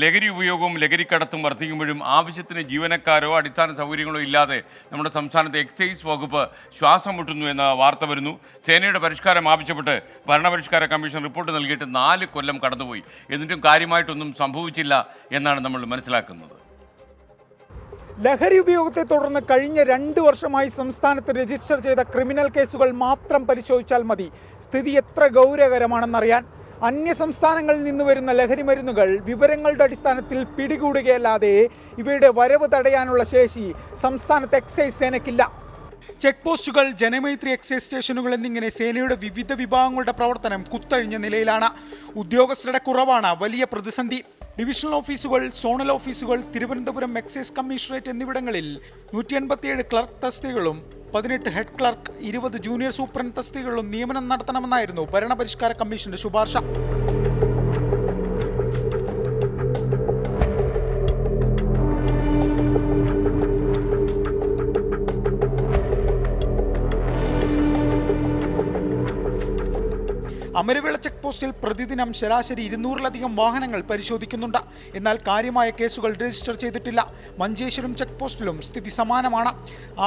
ലഹരി ഉപയോഗവും ലഹരിക്കടത്തും വർദ്ധിക്കുമ്പോഴും ആവശ്യത്തിന് ജീവനക്കാരോ അടിസ്ഥാന സൗകര്യങ്ങളോ ഇല്ലാതെ നമ്മുടെ സംസ്ഥാനത്തെ എക്സൈസ് വകുപ്പ് ശ്വാസം മുട്ടുന്നു എന്ന വാർത്ത വരുന്നു. സേനയുടെ പരിഷ്കാരം ആവശ്യപ്പെട്ട് ഭരണപരിഷ്കാര കമ്മീഷൻ റിപ്പോർട്ട് നൽകിയിട്ട് 4 കൊല്ലം കടന്നുപോയി. എന്നിട്ടും കാര്യമായിട്ടൊന്നും സംഭവിച്ചില്ല എന്നാണ് നമ്മൾ മനസ്സിലാക്കുന്നത്. ലഹരി ഉപയോഗത്തെ തുടർന്ന് കഴിഞ്ഞ 2 വർഷമായി സംസ്ഥാനത്ത് രജിസ്റ്റർ ചെയ്ത ക്രിമിനൽ കേസുകൾ മാത്രം പരിശോധിച്ചാൽ മതി സ്ഥിതി എത്ര ഗൗരവകരമാണെന്നറിയാൻ. അന്യ സംസ്ഥാനങ്ങളിൽ നിന്ന് വരുന്ന ലഹരി മരുന്നുകൾ വിവരങ്ങളുടെ അടിസ്ഥാനത്തിൽ പിടികൂടുകയല്ലാതെ ഇവയുടെ വരവ് തടയാനുള്ള ശേഷി സംസ്ഥാനത്ത് എക്സൈസ് സേനയ്ക്കില്ല. ചെക്ക് പോസ്റ്റുകൾ, ജനമൈത്രി എക്സൈസ് സ്റ്റേഷനുകൾ എന്നിങ്ങനെ സേനയുടെ വിവിധ വിഭാഗങ്ങളുടെ പ്രവർത്തനം കുത്തഴിഞ്ഞ നിലയിലാണ്. ഉദ്യോഗസ്ഥരുടെ കുറവാണ് വലിയ പ്രതിസന്ധി. ഡിവിഷണൽ ഓഫീസുകൾ, സോണൽ ഓഫീസുകൾ, തിരുവനന്തപുരം എക്സൈസ് കമ്മീഷണറേറ്റ് എന്നിവിടങ്ങളിൽ 187 ക്ലർക്ക് തസ്തികകളും 18 ഹെഡ് ക്ലർക്ക്, 20 ജൂനിയർ സൂപ്രണ്ട് തസ്തികകളിലും നിയമനം നടത്തണമെന്നായിരുന്നു ഭരണപരിഷ്കാര കമ്മീഷന്റെ ശുപാർശ. അമരവിള ചെക്ക് പോസ്റ്റിൽ പ്രതിദിനം ശരാശരി 200-ലധികം വാഹനങ്ങൾ പരിശോധിക്കുന്നുണ്ട്. എന്നാൽ കാര്യമായ കേസുകൾ രജിസ്റ്റർ ചെയ്തിട്ടില്ല. മഞ്ചേശ്വരം ചെക്ക് പോസ്റ്റിലും സ്ഥിതി സമാനമാണ്.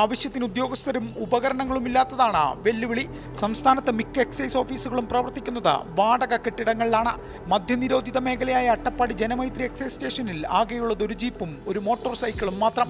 ആവശ്യത്തിന് ഉദ്യോഗസ്ഥരും ഉപകരണങ്ങളും ഇല്ലാത്തതാണ് വെല്ലുവിളി. സംസ്ഥാനത്ത് മിക്ക എക്സൈസ് ഓഫീസുകളും പ്രവർത്തിക്കുന്നത് വാടക കെട്ടിടങ്ങളിലാണ്. മദ്യനിരോധിത മേഖലയായ അട്ടപ്പാടി ജനമൈത്രി എക്സൈസ് സ്റ്റേഷനിൽ ആകെയുള്ളത് ഒരു ജീപ്പും ഒരു മോട്ടോർ സൈക്കിളും മാത്രം.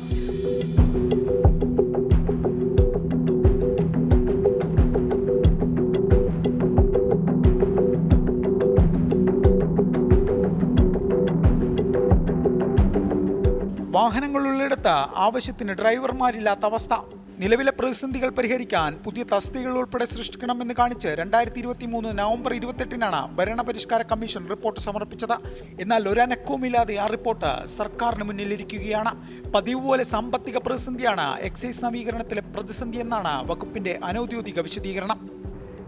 വാഹനങ്ങളുള്ളിടത്ത് ആവശ്യത്തിന് ഡ്രൈവർമാരില്ലാത്ത അവസ്ഥ. നിലവിലെ പ്രതിസന്ധികൾ പരിഹരിക്കാൻ പുതിയ തസ്തികകൾ ഉൾപ്പെടെ സൃഷ്ടിക്കണമെന്ന് കാണിച്ച് 2023 നവംബർ 28-നാണ് ഭരണപരിഷ്കാര കമ്മീഷൻ റിപ്പോർട്ട് സമർപ്പിച്ചത്. എന്നാൽ ഒരനക്കവുമില്ലാതെ ആ റിപ്പോർട്ട് സർക്കാരിന് മുന്നിലിരിക്കുകയാണ്. പതിവ് പോലെ സാമ്പത്തിക പ്രതിസന്ധിയാണ് എക്സൈസ് നവീകരണത്തിലെ പ്രതിസന്ധി എന്നാണ് വകുപ്പിന്റെ അനൌദ്യോഗിക വിശദീകരണം.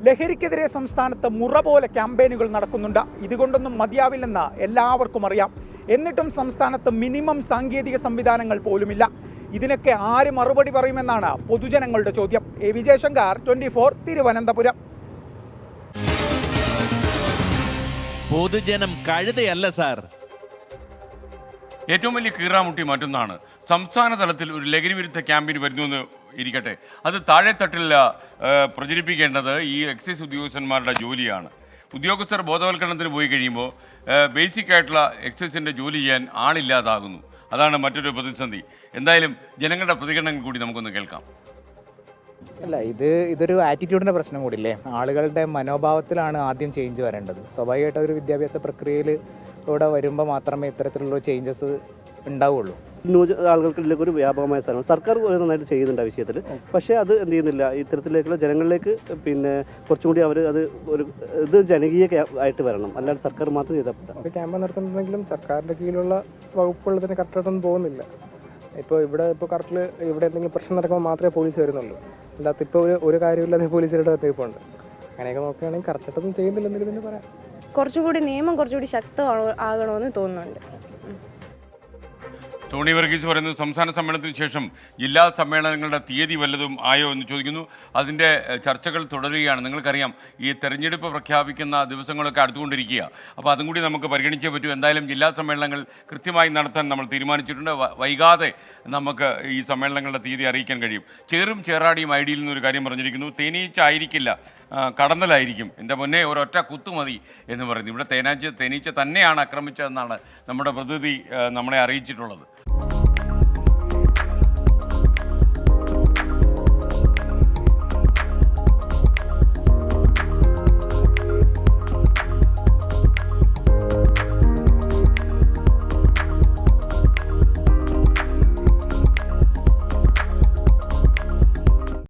ലഹരിക്കെതിരെ സംസ്ഥാനത്ത് മുറ പോലെ ക്യാമ്പയിനുകൾ നടക്കുന്നുണ്ട്. ഇതുകൊണ്ടൊന്നും മതിയാവില്ലെന്ന് എല്ലാവർക്കും അറിയാം. എന്നിട്ടും സംസ്ഥാനത്ത് മിനിമം സാങ്കേതിക സംവിധാനങ്ങൾ പോലുമില്ല. ഇതിനൊക്കെ ആര് മറുപടി പറയുമെന്നാണ് പൊതുജനങ്ങളുടെ ചോദ്യം. വിജയശങ്കർ, 24, തിരുവനന്തപുരം. പൊതുജനം കഴുതയല്ല സാർ. ഏറ്റവും വലിയ കീറാമുട്ടി മറ്റൊന്നാണ്. സംസ്ഥാന തലത്തിൽ ഒരു ലഹരി വിരുദ്ധ ക്യാമ്പയിൻ വരുന്നുവെന്ന് ഇരിക്കട്ടെ, അത് താഴെത്തട്ടിൽ പ്രചരിപ്പിക്കേണ്ടത് ഈ എക്സൈസ് ഉദ്യോഗസ്ഥന്മാരുടെ ജോലിയാണ്. ഉദ്യോഗസ്ഥർ ബോധവൽക്കരണത്തിന് പോയി കഴിയുമ്പോൾ ബേസിക് ആയിട്ടുള്ള എക്സൈസിൻ്റെ ജോലി ചെയ്യാൻ ആളില്ലാതാകുന്നു. അതാണ് മറ്റൊരു പ്രതിസന്ധി. എന്തായാലും ജനങ്ങളുടെ പ്രതികരണങ്ങൾ കൂടി നമുക്കൊന്ന് കേൾക്കാം. അല്ല, ഇതൊരു ആറ്റിറ്റ്യൂഡിൻ്റെ പ്രശ്നം കൂടില്ലേ. ആളുകളുടെ മനോഭാവത്തിലാണ് ആദ്യം ചേഞ്ച് വരേണ്ടത്. സ്വാഭാവികമായിട്ട് ഒരു വിദ്യാഭ്യാസ പ്രക്രിയയിലൂടെ വരുമ്പോൾ മാത്രമേ ഇത്തരത്തിലുള്ള ചേഞ്ചസ് ഉണ്ടാവുള്ളൂ. ആളുകൾക്കിടയിലേക്ക് ഒരു വ്യാപകമായ സ്ഥലമാണ്. സർക്കാർ നന്നായിട്ട് ചെയ്യുന്നുണ്ട് ആ വിഷയത്തിൽ. പക്ഷേ അത് എന്ത് ചെയ്യുന്നില്ല, ഇത്തരത്തിലേക്കുള്ള ജനങ്ങളിലേക്ക് കുറച്ചും കൂടി അവർ ഇത് ജനകീയ ആയിട്ട് വരണം. അല്ലാതെ സർക്കാർ മാത്രം ചെയ്താൽ പറ്റില്ല. ക്യാമ്പ് നടത്തുന്നുണ്ടെങ്കിലും സർക്കാരിൻ്റെ കീഴിലുള്ള വകുപ്പുള്ളതിന് കറക്റ്റായിട്ടൊന്നും പോകുന്നില്ല. ഇവിടെ കറക്റ്റിൽ ഇവിടെ എന്തെങ്കിലും പ്രശ്നം നടക്കുമ്പോൾ മാത്രമേ പോലീസ് വരുന്നുള്ളൂ. അല്ലാത്ത ഇപ്പോൾ ഒരു കാര്യമില്ലാതെ പോലീസിൻ്റെ എത്തിയിപ്പുണ്ട്. അങ്ങനെയൊക്കെ നോക്കുകയാണെങ്കിൽ കറക്റ്റായിട്ടൊന്നും ചെയ്യുന്നില്ലെന്നൊരു ഇതിന് പറയാം. കുറച്ചുകൂടി നിയമം കുറച്ചുകൂടി ശക്തമാകണമെന്ന് തോന്നുന്നുണ്ട്. ടോണി വർഗീസ് പറയുന്നത് സംസ്ഥാന സമ്മേളനത്തിന് ശേഷം ജില്ലാ സമ്മേളനങ്ങളുടെ തീയതി വല്ലതും ആയോ എന്ന് ചോദിക്കുന്നു. അതിൻ്റെ ചർച്ചകൾ തുടരുകയാണ്. നിങ്ങൾക്കറിയാം, ഈ തെരഞ്ഞെടുപ്പ് പ്രഖ്യാപിക്കുന്ന ദിവസങ്ങളൊക്കെ അടുത്തുകൊണ്ടിരിക്കുക. അപ്പോൾ അതും കൂടി നമുക്ക് പരിഗണിച്ചേ പറ്റൂ. എന്തായാലും ജില്ലാ സമ്മേളനങ്ങൾ കൃത്യമായി നടത്താൻ നമ്മൾ തീരുമാനിച്ചിട്ടുണ്ട്. വൈകാതെ നമുക്ക് ഈ സമ്മേളനങ്ങളുടെ തീയതി അറിയിക്കാൻ കഴിയും. ചേറും ചേറാടിയും ഐഡിയിൽ നിന്നൊരു കാര്യം പറഞ്ഞിരിക്കുന്നു. തേനീച്ച ആയിരിക്കില്ല, കടന്നലായിരിക്കും. എൻ്റെ മുന്നേ ഒരൊറ്റ കുത്തുമതി എന്ന് പറയുന്നു. ഇവിടെ തേനീച്ച തന്നെയാണ് ആക്രമിച്ചതെന്നാണ് നമ്മുടെ പ്രതിനിധി നമ്മളെ അറിയിച്ചിട്ടുള്ളത്.